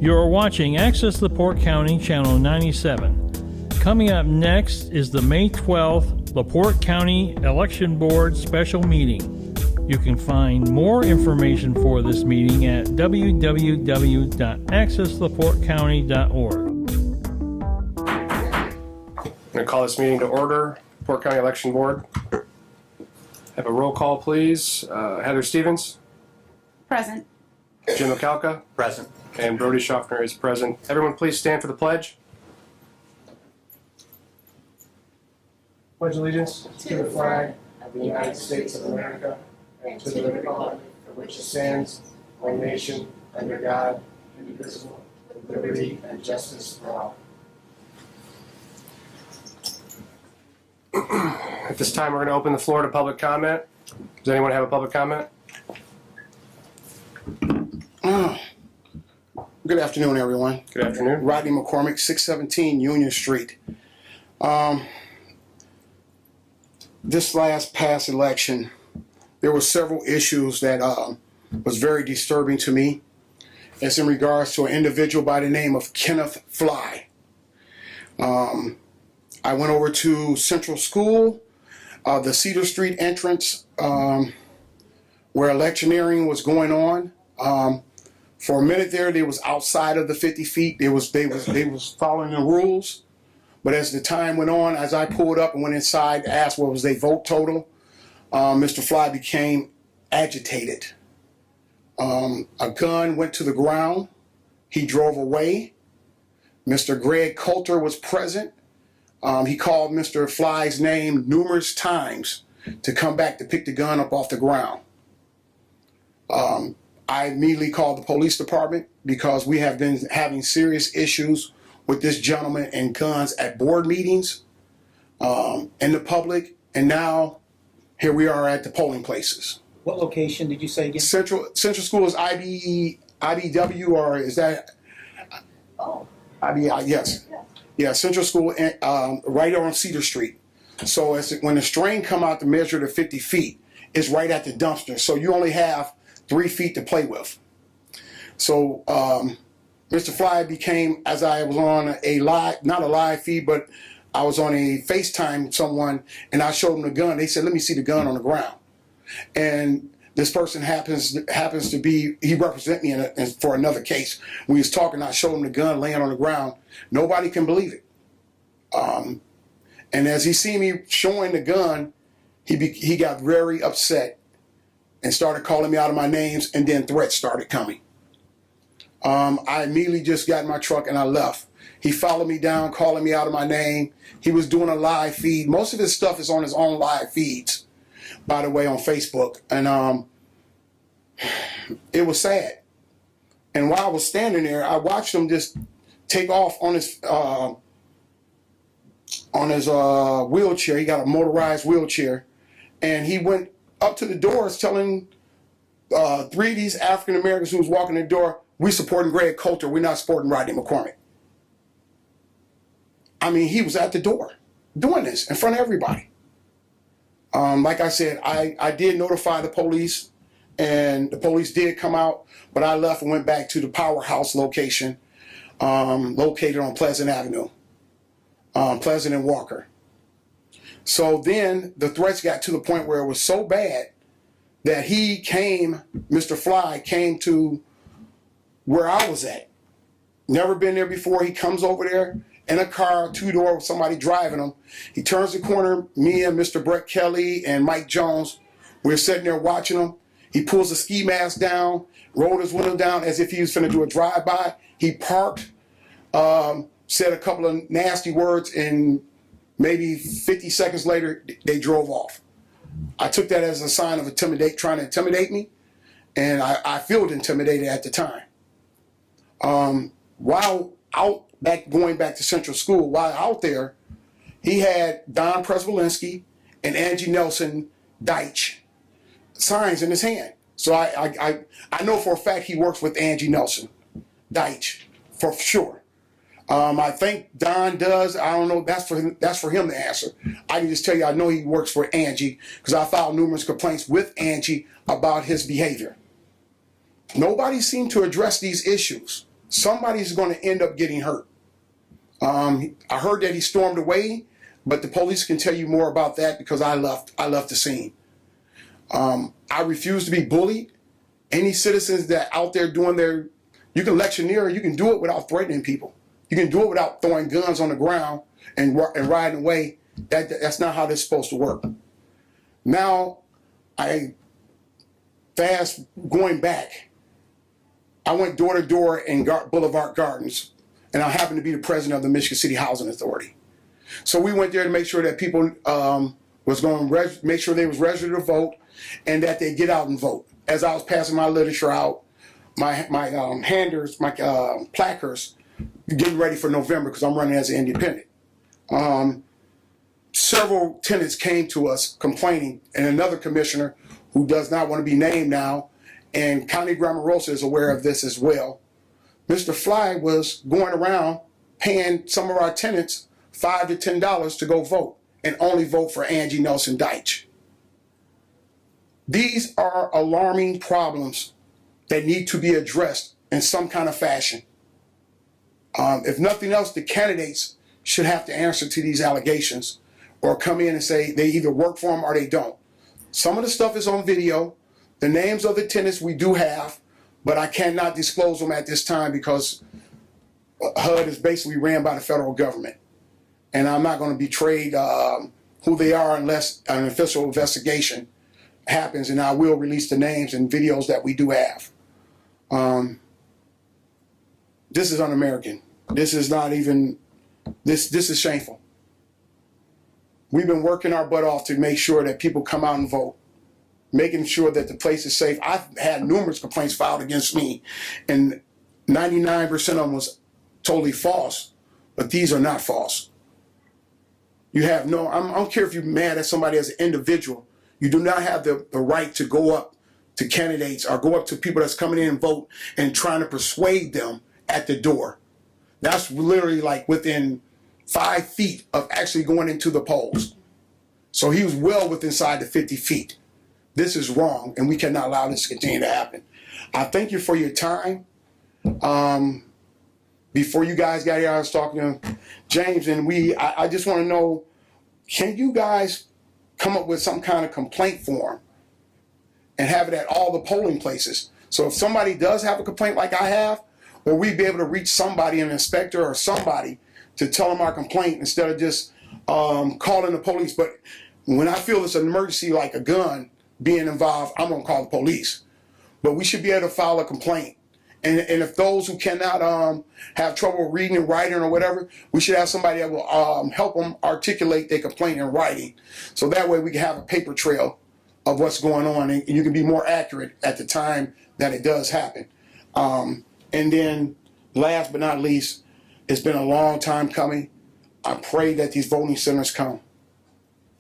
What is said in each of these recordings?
You're watching Access LaPorte County Channel 97. Coming up next is the May 12th LaPorte County Election Board Special Meeting. You can find more information for this meeting at www.accesslaportecounty.org. I'm going to call this meeting to order. LaPorte County Election Board. Have a roll call, please. Heather Stevens. Present. Jim McCalca. Present. And Brody Schaffner is present. Everyone please stand for the pledge. Pledge allegiance To the flag of the United States of America and to the republic for which it stands, one nation, under God, indivisible, with liberty and justice for all. At this time, we're going to open the floor to public comment. Does anyone have a public comment? Good afternoon, everyone. Good afternoon. Rodney McCormick, 617 Union Street. This past election, there were several issues that was very disturbing to me. It's in regards to an individual by the name of Kenneth Fly. I went over to Central School, the Cedar Street entrance, where electioneering was going on. For a minute there, they was outside of the 50 feet. They was following the rules. But as the time went on, as I pulled up and went inside, asked what was their vote total, Mr. Fly became agitated. A gun went to the ground. He drove away. Mr. Greg Coulter was present. He called Mr. Fly's name numerous times to come back to pick the gun up off the ground. I immediately called the police department because we have been having serious issues with this gentleman and guns at board meetings, in the public, and now here we are at the polling places. What location did you say again? Central School is IBW, or is that? Oh. Yes. Yeah, Central School, right on Cedar Street. So when the strain come out to measure the 50 feet, it's right at the dumpster. So you only have 3 feet to play with. So Mr. Fly became, as I was on a live, not a live feed, but I was on a FaceTime with someone, and I showed them the gun. They said, "Let me see the gun on the ground." And this person happens to be, he represent me for another case. When he was talking, I showed him the gun laying on the ground. Nobody can believe it. And as he seen me showing the gun, he got very upset and started calling me out of my names, and then threats started coming. I immediately just got in my truck and I left. He followed me down, calling me out of my name. He was doing a live feed. Most of his stuff is on his own live feeds, by the way, on Facebook. And it was sad. And while I was standing there, I watched him just take off on his wheelchair. He got a motorized wheelchair. And he went up to the doors telling 3 of these African Americans who was walking the door, "We supporting Greg Coulter, we're not supporting Rodney McCormick." I mean, he was at the door doing this in front of everybody. Like I said, I did notify the police, and the police did come out, but I left and went back to the Powerhouse location, located on Pleasant Avenue, Pleasant and Walker. So then the threats got to the point where it was so bad that Mr. Fly came to where I was at. Never been there before. He comes over there in a car, 2-door, with somebody driving him. He turns the corner, me and Mr. Brett Kelly and Mike Jones, we're sitting there watching him. He pulls the ski mask down, rolled his window down as if he was finna do a drive-by. He parked, said a couple of nasty words, and maybe 50 seconds later, they drove off. I took that as a sign of trying to intimidate me, and I felt intimidated at the time. While going back to Central School, while out there, he had Don Prespolinski and Angie Nelson Deitch signs in his hand. So I know for a fact he works with Angie Nelson Deitch, for sure. I think Don does. I don't know. That's for him to answer. I can just tell you, I know he works for Angie because I filed numerous complaints with Angie about his behavior. Nobody seemed to address these issues. somebody's going to end up getting hurt. I heard that he stormed away, but the police can tell you more about that because I left the scene. I refuse to be bullied. Any citizens that out there doing you can electioneer, you can do it without threatening people. You can do it without throwing guns on the ground and riding away. That's not how this is supposed to work. Now, going back, I went door to door in Boulevard Gardens, and I happened to be the president of the Michigan City Housing Authority. So we went there to make sure that people was going to make sure they was registered to vote and that they get out and vote. As I was passing my literature out, my handers, my placards, getting ready for November because I'm running as an independent. Several tenants came to us complaining, and another commissioner who does not want to be named now, and County Grammarosa is aware of this as well. Mr. Fly was going around paying some of our tenants $5 to $10 to go vote and only vote for Angie Nelson Deitch. These are alarming problems that need to be addressed in some kind of fashion. If nothing else, the candidates should have to answer to these allegations or come in and say they either work for them or they don't. Some of the stuff is on video. The names of the tenants we do have, but I cannot disclose them at this time because HUD is basically ran by the federal government. And I'm not going to betray who they are unless an official investigation happens, and I will release the names and videos that we do have. This is un-American. This is not even, this is shameful. We've been working our butt off to make sure that people come out and vote, making sure that the place is safe. I've had numerous complaints filed against me, and 99% of them was totally false, but these are not false. You have no, I don't care if you're mad at somebody as an individual, you do not have the right to go up to candidates or go up to people that's coming in and vote and trying to persuade them at the door. That's literally like within 5 feet of actually going into the polls. So he was well within inside the 50 feet. This is wrong, and we cannot allow this to continue to happen. I thank you for your time. Before you guys got here, I was talking to James, and I just want to know, can you guys come up with some kind of complaint form and have it at all the polling places? So if somebody does have a complaint like I have, or we be able to reach somebody, an inspector or somebody, to tell them our complaint instead of just calling the police. But when I feel it's an emergency like a gun being involved, I'm going to call the police. But we should be able to file a complaint. And if those who cannot have trouble reading and writing or whatever, we should have somebody that will help them articulate their complaint in writing. So that way we can have a paper trail of what's going on, and you can be more accurate at the time that it does happen. And then last but not least, it's been a long time coming. I pray that these voting centers come.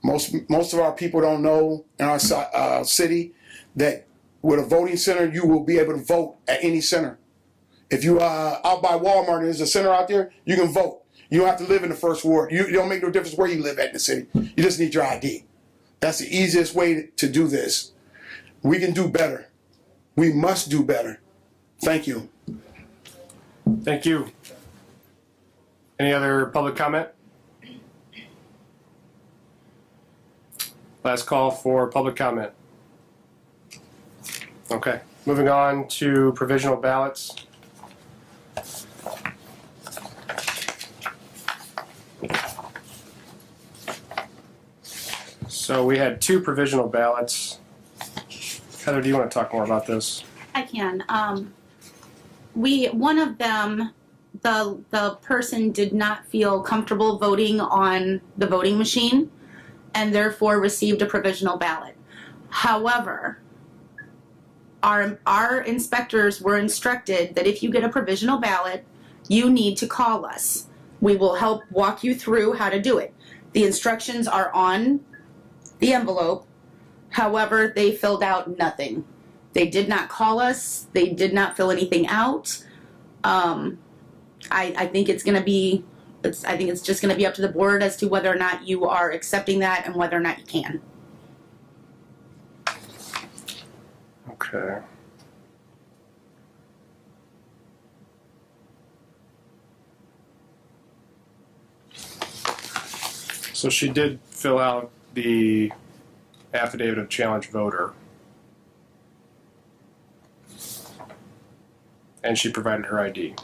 Most of our people don't know in our city that with a voting center, you will be able to vote at any center. If you are out by Walmart and there's a center out there, you can vote. You don't have to live in the first ward. You don't make no difference where you live at in the city. You just need your ID. That's the easiest way to do this. We can do better. We must do better. Thank you. Thank you. Any other public comment? Last call for public comment. Okay, moving on to provisional ballots. So we had 2 provisional ballots. Heather, do you want to talk more about this? I can. One of them, the person did not feel comfortable voting on the voting machine and therefore received a provisional ballot. However, our inspectors were instructed that if you get a provisional ballot, you need to call us. We will help walk you through how to do it. The instructions are on the envelope. However, they filled out nothing. They did not call us. They did not fill anything out. I think it's going to be, I think it's just going to be up to the board as to whether or not you are accepting that and whether or not you can. Okay. So she did fill out the affidavit of challenge voter. And she provided her ID.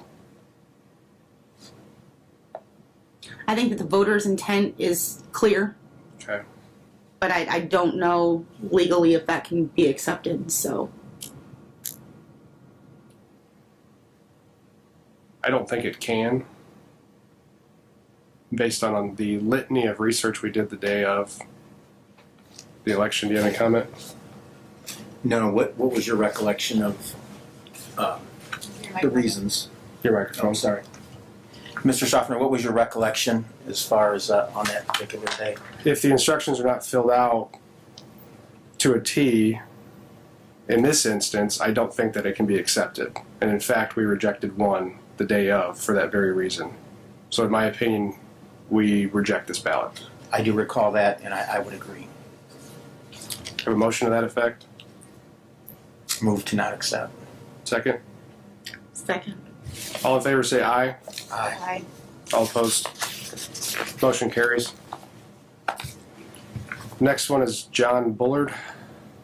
I think that the voter's intent is clear, Okay. but I don't know legally if that can be accepted, so. I don't think it can. Based on the litany of research we did the day of the election. Do you have any comment? No, what was your recollection of the reasons? Your Oh, microphone. I'm sorry. Mr. Schaffner, what was your recollection as far as on that particular day? If the instructions are not filled out to a T, in this instance, I don't think that it can be accepted. And in fact, we rejected one the day of for that very reason. So in my opinion, we reject this ballot. I do recall that, and I would agree. Have a motion to that effect? Move to not accept. Second? Second. All in favor say aye. Aye. All opposed? Motion carries. Next one is John Bullard.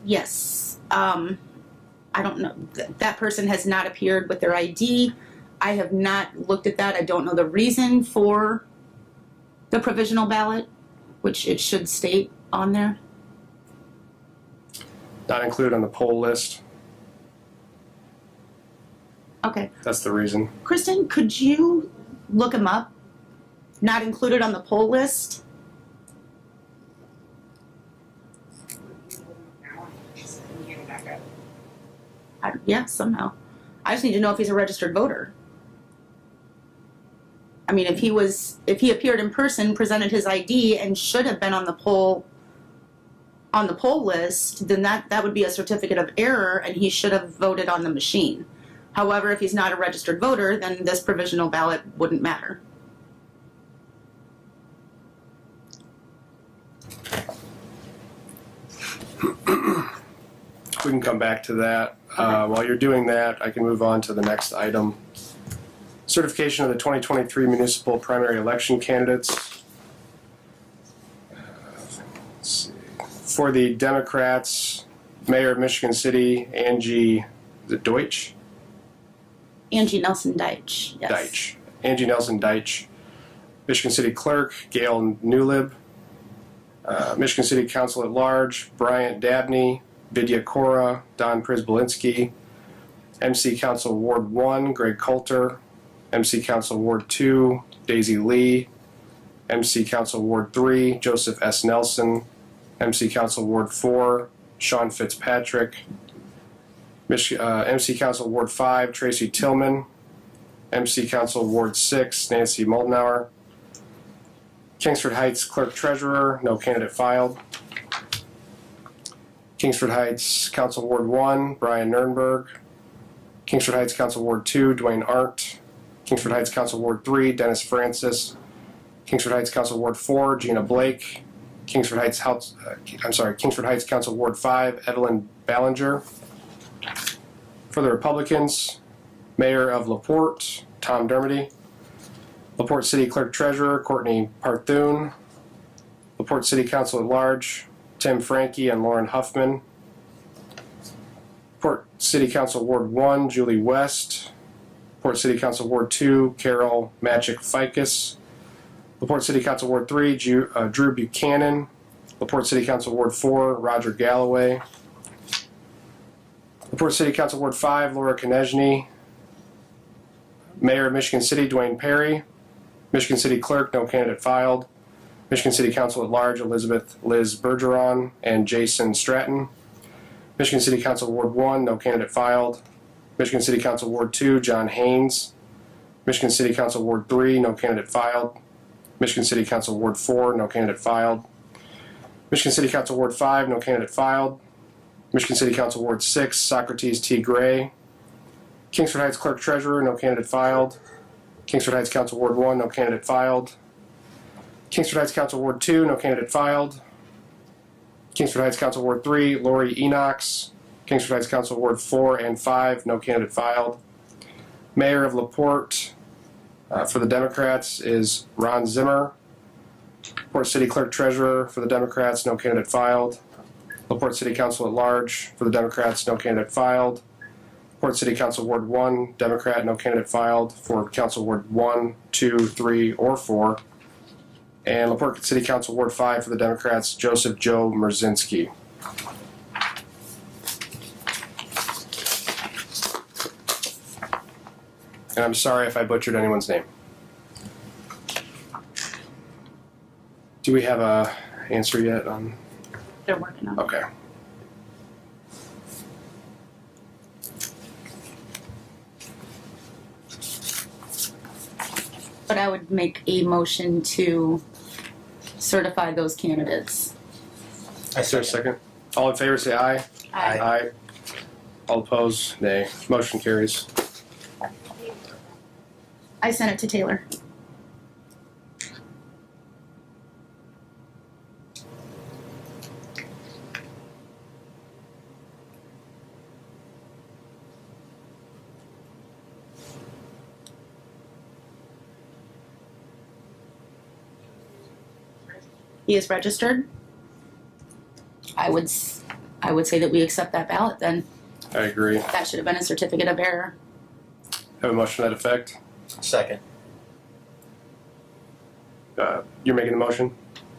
Yes. I don't know. That person has not appeared with their ID. I have not looked at that. I don't know the reason for the provisional ballot, which it should state on there. Not included on the poll list. Okay. That's the reason. Kristen, could you look him up? Not included on the poll list? Yeah, somehow. I just need to know if he's a registered voter. I mean, if he appeared in person, presented his ID, and should have been on the poll list, then that would be a certificate of error, and he should have voted on the machine. However, if he's not a registered voter, then this provisional ballot wouldn't matter. We can come back to that. While you're doing that, I can move on to the next item. Certification of the 2023 municipal primary election candidates. Let's see. For the Democrats, Mayor of Michigan City, Angie, is it Deutsch? Angie Nelson Deitch. Yes. Deitch. Angie Nelson Deitch. Michigan City Clerk, Gail Newlib. Michigan City Council at Large, Bryant Dabney, Vidya Cora, Don Prisbalinski. MC Council Ward 1, Greg Coulter. MC Council Ward 2, Daisy Lee. MC Council Ward 3, Joseph S. Nelson. MC Council Ward 4, Sean Fitzpatrick. MC Council Ward 5, Tracy Tillman. MC Council Ward 6, Nancy Moldenauer. Kingsford Heights Clerk Treasurer, no candidate filed. Kingsford Heights Council Ward 1, Brian Nurnberg. Kingsford Heights Council Ward 2, Dwayne Arndt. Kingsford Heights Council Ward 3, Dennis Francis. Kingsford Heights Council Ward 4, Gina Blake. Kingsford Heights Council Ward 5, Evelyn Ballinger. For the Republicans, Mayor of LaPorte, Tom Dermody. LaPorte City Clerk Treasurer, Courtney Parthune. LaPorte City Council at Large, Tim Frankie and Lauren Huffman. LaPorte City Council Ward 1, Julie West. LaPorte City Council Ward 2, Carol Magic Ficus. LaPorte City Council Ward 3, Drew Buchanan. LaPorte City Council Ward 4, Roger Galloway. LaPorte City Council Ward 5, Laura Konechny. Mayor of Michigan City, Dwayne Perry. Michigan City Clerk, no candidate filed. Michigan City Council at Large, Elizabeth Liz Bergeron and Jason Stratton. Michigan City Council Ward 1, no candidate filed. Michigan City Council Ward 2, John Haynes. Michigan City Council Ward 3, no candidate filed. Michigan City Council Ward 4, no candidate filed. Michigan City Council Ward 5, no candidate filed. Michigan City Council Ward 6, Socrates T. Gray. Kingsford Heights Clerk Treasurer, no candidate filed. Kingsford Heights Council Ward 1, no candidate filed. Kingsford Heights Council Ward 2, no candidate filed. Kingsford Heights Council Ward 3, Lori Enox. Kingsford Heights Council Ward 4 and 5, no candidate filed. Mayor of LaPorte, for the Democrats is Ron Zimmer. LaPorte City Clerk Treasurer for the Democrats, no candidate filed. LaPorte City Council at Large for the Democrats, no candidate filed. LaPorte City Council Ward 1, Democrat, no candidate filed. For Council Ward 1, 2, 3, or 4. And LaPorte City Council Ward 5 for the Democrats, Joseph Joe Merzinski. And I'm sorry if I butchered anyone's name. Do we have a answer yet on? They're working on it. Okay. But I would make a motion to certify those candidates. I Is there a second? All in favor, say aye. Aye. Aye. All opposed, nay. Motion carries. I sent it to Taylor. He is registered. I would say that we accept that ballot then. I agree. That should have been a certificate of error. Have a motion to that effect? Second. You're making the motion?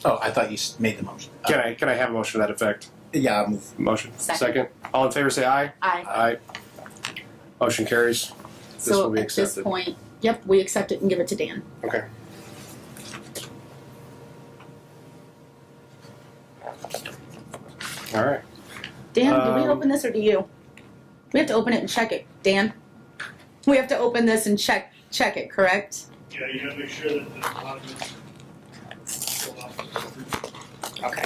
Oh, I thought you made the motion. Can I have a motion to that effect? Yeah, I'll move. Motion. Second. All in favor, say aye. Aye. Aye. Motion carries. This will So be at this accepted. point, yep, we accept it and give it to Dan. Okay. All right. Dan, do we Um, open this or do you? We have to open it and check it, Dan. We have to open this and check it, correct? Yeah, you gotta make sure that the documents fill out. Okay.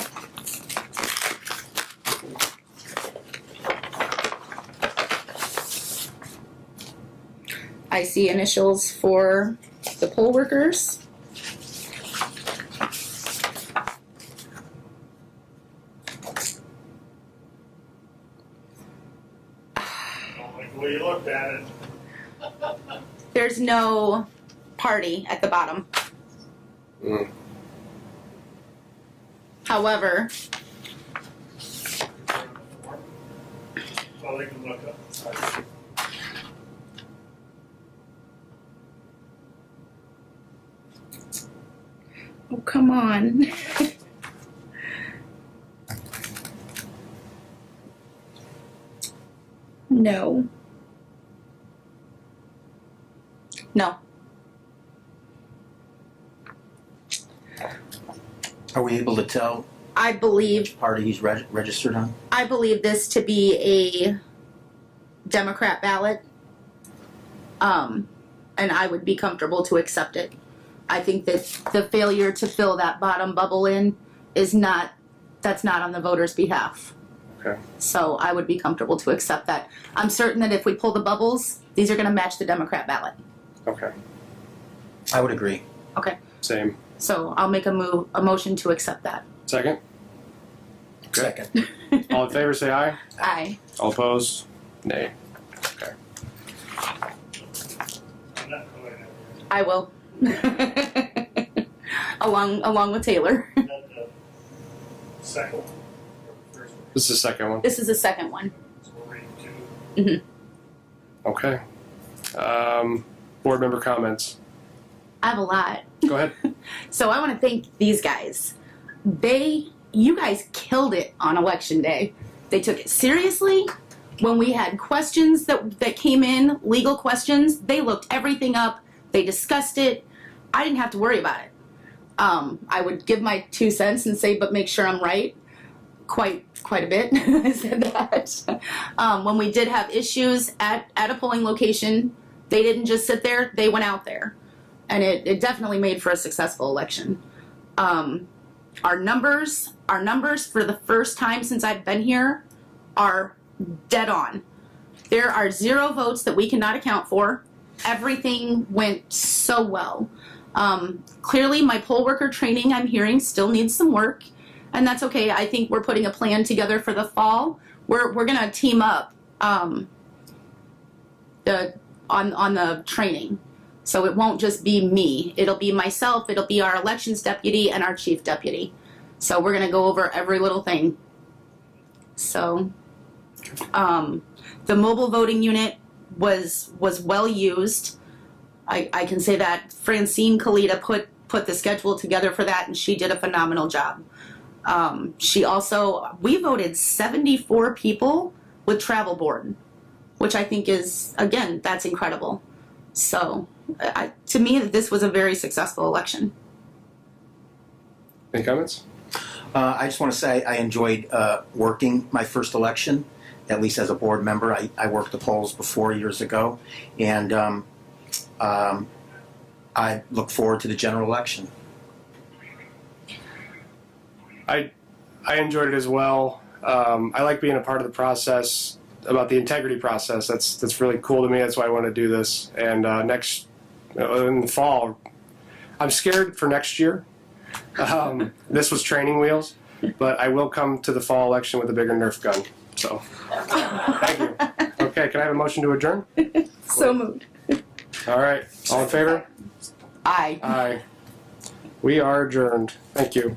I see initials for the poll workers. Don't like the way you looked at it. There's no party at the bottom. Mm. However, So they can look up. oh, come on. No. No. Are we able to tell I believe which party he's registered on? I believe this to be a Democrat ballot. And I would be comfortable to accept it. I think that the failure to fill that bottom bubble in that's not on the voters' behalf. Okay. So I would be comfortable to accept that. I'm certain that if we pull the bubbles, these are gonna match the Democrat ballot. Okay. I would agree. Same. So I'll make a motion to accept that. Second. Okay. Second. All in favor, say aye. Aye. All opposed, nay. Okay. I'm not going to. I will. along with Taylor. Is that the second one or the first one? This is the second one. This is the second one. So we're reading two. Okay. Board member comments. I have a lot. Go ahead. So I want to thank these guys. You guys killed it on election day. They took it seriously. When we had questions that came in, legal questions, they looked everything up. They discussed it. I didn't have to worry about it. I would give my 2 cents and say, but make sure I'm right. Quite a bit. I said that. When we did have issues at a polling location, they didn't just sit there. They went out there. And it definitely made for a successful election. Our numbers for the first time since I've been here are dead on. There are 0 votes that we cannot account for. Everything went so well. Clearly my poll worker training I'm hearing still needs some work, and that's okay. I think we're putting a plan together for the fall. We're gonna team up on the training. So it won't just be me. It'll be myself, it'll be our elections deputy and our chief deputy. So we're gonna go over every little thing. So, the mobile voting unit was well used. I can say that Francine Kalita put the schedule together for that, and she did a phenomenal job. We voted 74 people with travel board, which I think is, again, that's incredible. So, to me, this was a very successful election. Any comments? I just want to say I enjoyed working my first election, at least as a board member. I worked the polls before years ago, and I look forward to the general election. I enjoyed it as well. I like being a part of the process, about the integrity process. That's really cool to me. That's why I want to do this. And next in the fall, I'm scared for next year. This was training wheels, but I will come to the fall election with a bigger Nerf gun. So, thank you. Okay, can I have a motion to adjourn? So moved. All right, all in favor? Aye. Aye. We are adjourned. Thank you.